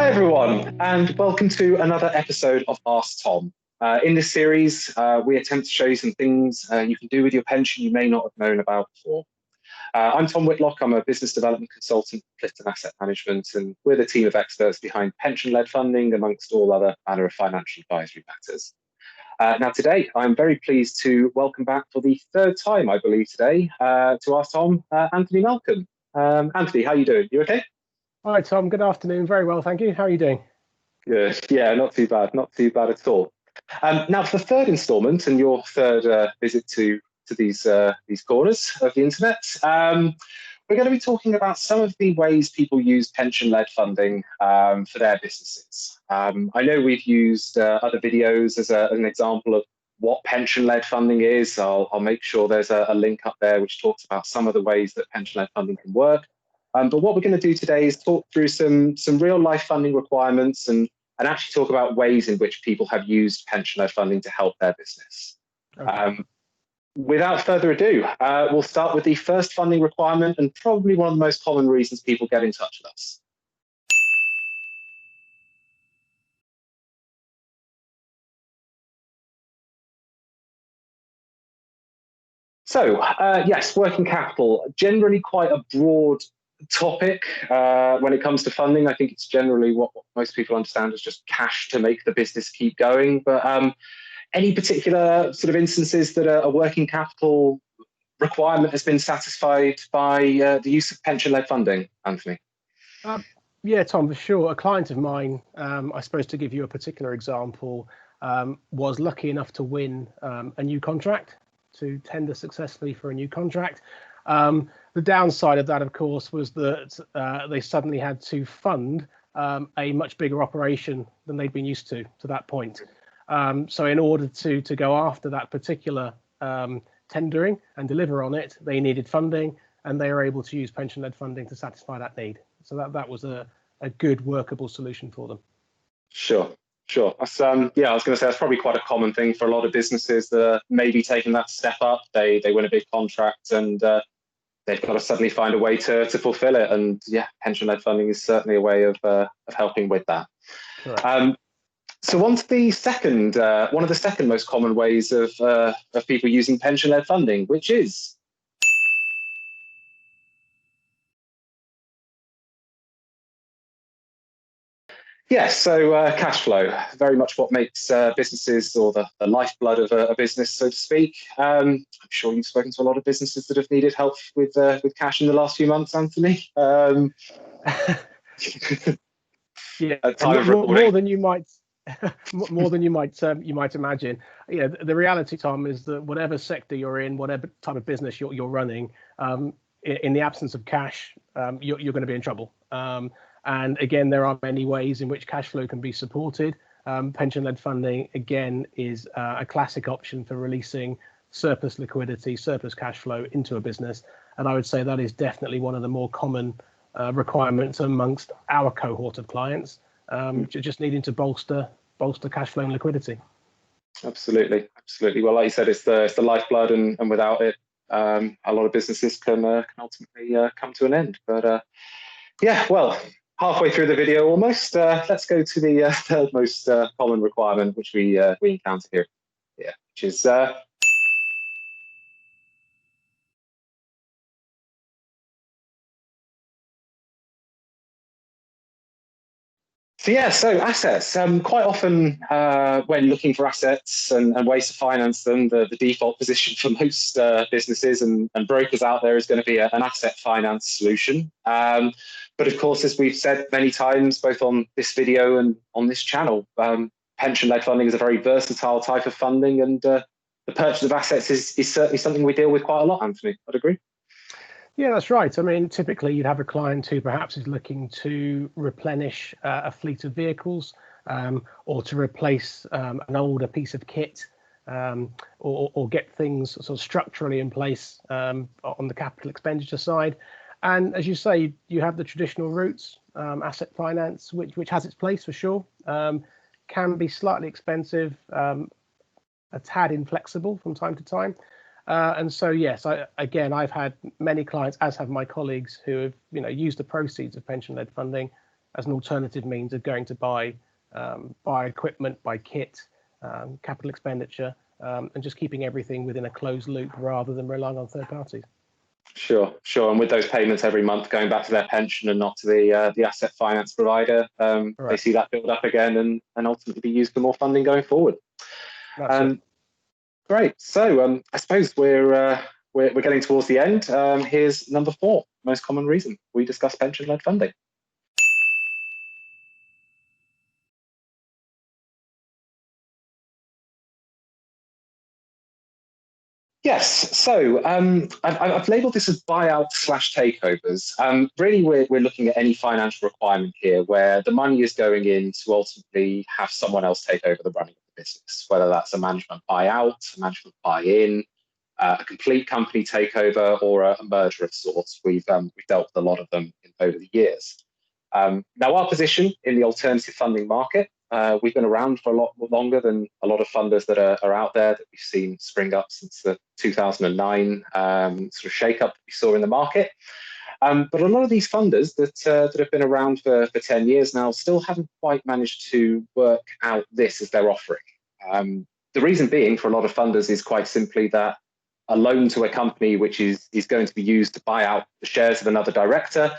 Hi everyone, and welcome to another episode of AskTom. In this series, we attempt to show you some things you can do with your pension you may not have known about before. I'm Tom Whitlock. I'm a business development consultant at Clifton Asset Management, and we're the team of experts behind pension-led funding, amongst all other manner of financial advisory matters. Now today, I'm very pleased to welcome back for the third time, I believe today, to AskTom, Anthony Malcolm. Anthony, how are you doing? You okay? Hi, Tom. Good afternoon. Very well, thank you. How are you doing? Good. Yeah, not too bad. Not too bad at all. Now, for the third instalment and your third visit to these corners of the internet, we're going to be talking about some of the ways people use pension-led funding for their businesses. I know we've used other videos as an example of what pension-led funding is. I'll make sure there's a link up there which talks about some of the ways that pension-led funding can work. But what we're going to do today is talk through some real life funding requirements and actually talk about ways in which people have used pension-led funding to help their business. Okay. Without further ado, we'll start with the first funding requirement and probably one of the most common reasons people get in touch with us. So, yes, working capital, generally quite a broad topic when it comes to funding. I think it's generally what most people understand as just cash to make the business keep going. But any particular sort of instances that a working capital requirement has been satisfied by the use of pension-led funding, Anthony? Yeah, Tom, for sure. A client of mine, I suppose to give you a particular example, was lucky enough to win a new contract, to tender successfully for a new contract. The downside of that, of course, was that they suddenly had to fund a much bigger operation than they'd been used to that point. So in order to go after that particular tendering and deliver on it, they needed funding, and they were able to use pension-led funding to satisfy that need. So that was a good workable solution for them. Sure. That's, yeah, I was going to say that's probably quite a common thing for a lot of businesses that are maybe taking that step up. They win a big contract and they've got to suddenly find a way to fulfill it. And yeah, pension-led funding is certainly a way of helping with that. So on to the second, one of the second most common ways of people using pension-led funding, which is yes, so cash flow, very much what makes businesses or the lifeblood of a business, so to speak. I'm sure you've spoken to a lot of businesses that have needed help with cash in the last few months, Anthony. Yeah, more than you might. More than you might imagine. Yeah, the reality, Tom, is that whatever sector you're in, whatever type of business you're running, in the absence of cash, you're going to be in trouble. And again, there are many ways in which cash flow can be supported. Pension-led funding, again, is a classic option for releasing surplus liquidity, surplus cash flow into a business. And I would say that is definitely one of the more common requirements amongst our cohort of clients, just needing to bolster cash flow and liquidity. Absolutely. Well, like you said, it's the lifeblood, and without it, a lot of businesses can ultimately come to an end. But yeah, well, halfway through the video almost. Let's go to the third most common requirement, which we encounter here, which is so assets. Quite often when looking for assets and ways to finance them, the default position for most businesses and brokers out there is going to be an asset finance solution. But of course, as we've said many times, both on this video and on this channel, pension-led funding is a very versatile type of funding, and the purchase of assets is certainly something we deal with quite a lot, Anthony. I'd agree. Yeah, that's right. I mean, typically you'd have a client who perhaps is looking to replenish a fleet of vehicles, or to replace an older piece of kit, or get things sort of structurally in place on the capital expenditure side. And as you say, you have the traditional routes, asset finance, which has its place for sure, can be slightly expensive, a tad inflexible from time to time. And so, yes, I've had many clients, as have my colleagues, who have used the proceeds of pension-led funding as an alternative means of going to buy equipment, buy kit, capital expenditure, and just keeping everything within a closed loop rather than relying on third parties. Sure. And with those payments every month going back to their pension and not to the asset finance provider, they see that build up again and ultimately be used for more funding going forward. Great. So I suppose we're getting towards the end. Here's number 4, most common reason we discuss pension-led funding. Yes, so I've labelled this as buyouts/takeovers. Really, we're looking at any financial requirement here where the money is going in to ultimately have someone else take over the running of the business, whether that's a management buyout, a management buy-in, a complete company takeover, or a merger of sorts. We've dealt with a lot of them over the years. Now, our position in the alternative funding market, we've been around for a lot longer than a lot of funders that are out there that we've seen spring up since the 2009 sort of shake-up that we saw in the market. But a lot of these funders that have been around for 10 years now still haven't quite managed to work out this as their offering. The reason being for a lot of funders is quite simply that a loan to a company which is going to be used to buy out the shares of another director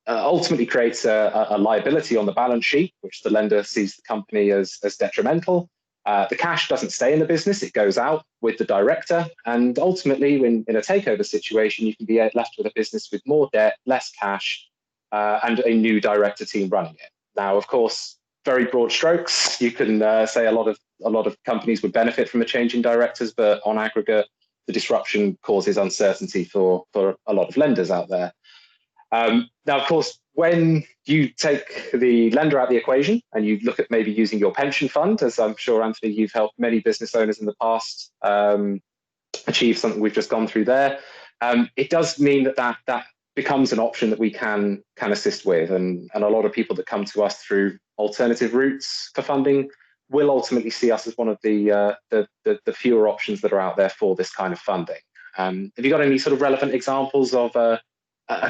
ultimately creates a liability on the balance sheet, which the lender sees the company as detrimental. The cash doesn't stay in the business, it goes out with the director. And ultimately, in a takeover situation, you can be left with a business with more debt, less cash, and a new director team running it. Now, of course, very broad strokes. You can say a lot of companies would benefit from a change in directors, but on aggregate, the disruption causes uncertainty for a lot of lenders out there. Now, of course, when you take the lender out of the equation and you look at maybe using your pension fund, as I'm sure, Anthony, you've helped many business owners in the past achieve something we've just gone through there, it does mean that becomes an option that we can assist with. And a lot of people that come to us through alternative routes for funding will ultimately see us as one of the fewer options that are out there for this kind of funding. Have you got any sort of relevant examples of a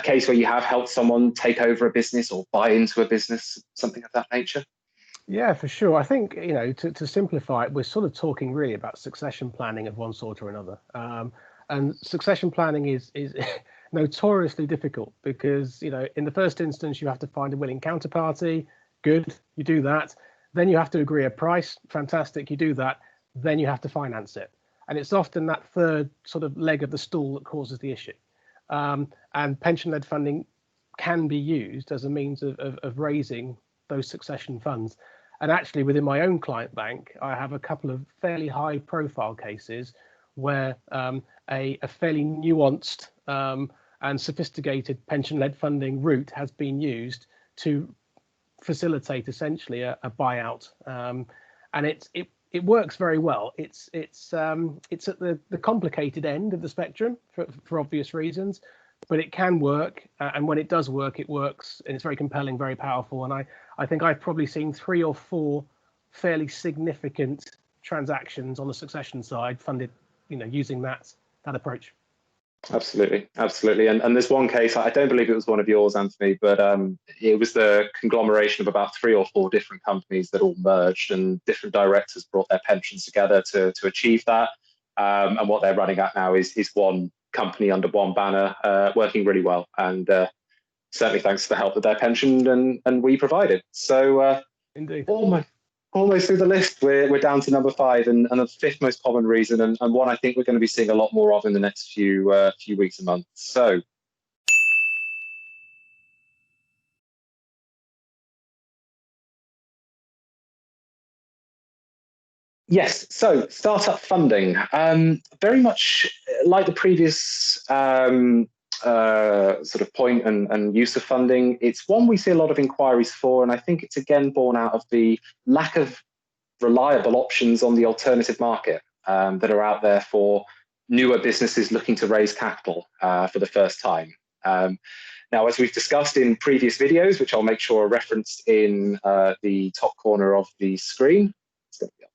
case where you have helped someone take over a business or buy into a business, something of that nature? Yeah, for sure. I think, to simplify it, we're sort of talking really about succession planning of one sort or another. And succession planning is notoriously difficult because, in the first instance, you have to find a willing counterparty. Good, you do that. Then you have to agree a price. Fantastic, you do that. Then you have to finance it. And it's often that third sort of leg of the stool that causes the issue. And pension-led funding can be used as a means of raising those succession funds. And actually, within my own client bank, I have a couple of fairly high-profile cases where a fairly nuanced and sophisticated pension-led funding route has been used to facilitate essentially a buyout, and it works very well. It's at the complicated end of the spectrum for obvious reasons, but it can work, and when it does work, it works, and it's very compelling, very powerful. And I think I've probably seen 3 or 4 fairly significant transactions on the succession side funded, using that approach. Absolutely. And there's one case, I don't believe it was one of yours, Anthony, but it was the conglomeration of about 3 or 4 different companies that all merged, and different directors brought their pensions together to achieve that. And what they're running at now is one company under one banner, working really well. And certainly thanks to the help that their pension and we provided. So indeed. Almost through the list, we're down to number 5, and the 5th most common reason, and one I think we're going to be seeing a lot more of in the next few weeks and months. So, yes, so startup funding, very much like the previous sort of point and use of funding. It's one we see a lot of inquiries for, and I think it's again born out of the lack of reliable options on the alternative market that are out there for newer businesses looking to raise capital for the first time. Now, as we've discussed in previous videos, which I'll make sure are referenced in the top corner of the screen, it's going to be up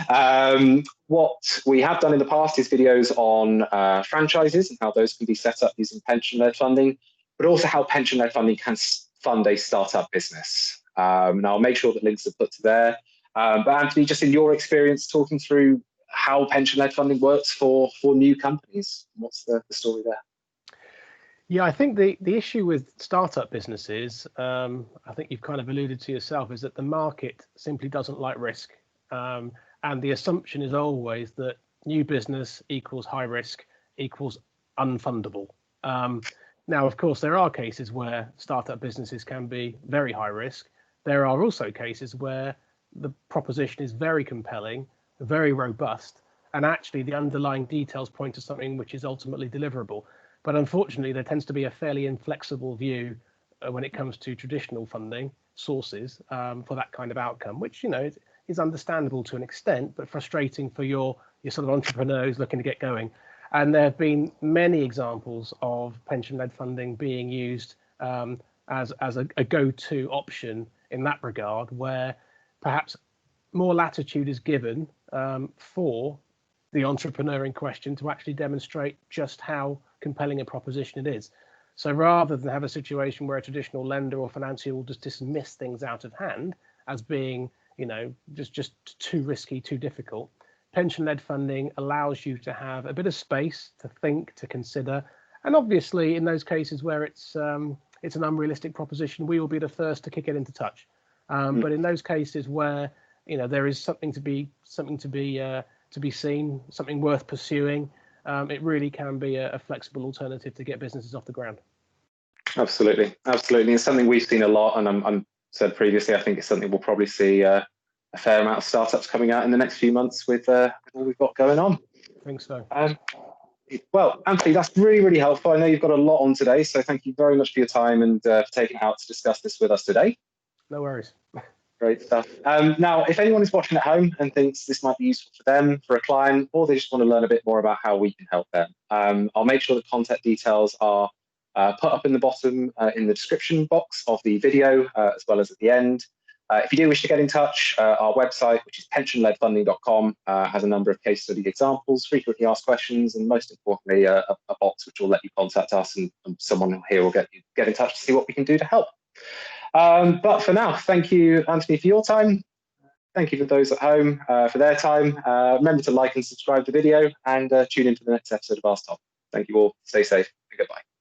there. What we have done in the past is videos on franchises and how those can be set up using pension-led funding, but also how pension-led funding can fund a startup business. And I'll make sure that links are put to there. But Anthony, just in your experience talking through how pension-led funding works for new companies, what's the story there? Yeah, I think the issue with startup businesses, I think you've kind of alluded to yourself, is that the market simply doesn't like risk. And the assumption is always that new business equals high risk equals unfundable. Now, of course, there are cases where startup businesses can be very high risk. There are also cases where the proposition is very compelling, very robust, and actually the underlying details point to something which is ultimately deliverable. But unfortunately, there tends to be a fairly inflexible view when it comes to traditional funding sources for that kind of outcome, which, you know, is understandable to an extent, but frustrating for your sort of entrepreneur who's looking to get going. And there have been many examples of pension-led funding being used as a go-to option in that regard, where perhaps more latitude is given for the entrepreneur in question to actually demonstrate just how compelling a proposition it is. So rather than have a situation where a traditional lender or financier will just dismiss things out of hand as being, you know, just too risky, too difficult, pension-led funding allows you to have a bit of space to think, to consider, and obviously in those cases where it's an unrealistic proposition, we will be the first to kick it into touch. But in those cases where, you know, there is something to be seen, something worth pursuing, it really can be a flexible alternative to get businesses off the ground. Absolutely. It's something we've seen a lot, and I'm said previously, I think it's something we'll probably see a fair amount of startups coming out in the next few months with all we've got going on. I think so. Well, Anthony, that's really, really helpful. I know you've got a lot on today, so thank you very much for your time and for taking it out to discuss this with us today. No worries. Great stuff. Now, if anyone is watching at home and thinks this might be useful for them, for a client, or they just want to learn a bit more about how we can help them, I'll make sure the contact details are put up in the bottom in the description box of the video, as well as at the end. If you do wish to get in touch, our website, which is pensionledfunding.com, has a number of case study examples, frequently asked questions, and most importantly, a box which will let you contact us, and someone here will get in touch to see what we can do to help. But for now, thank you, Anthony, for your time. Thank you for those at home for their time. Remember to like and subscribe to the video, and tune in for the next episode of AskTom. Thank you all. Stay safe and goodbye.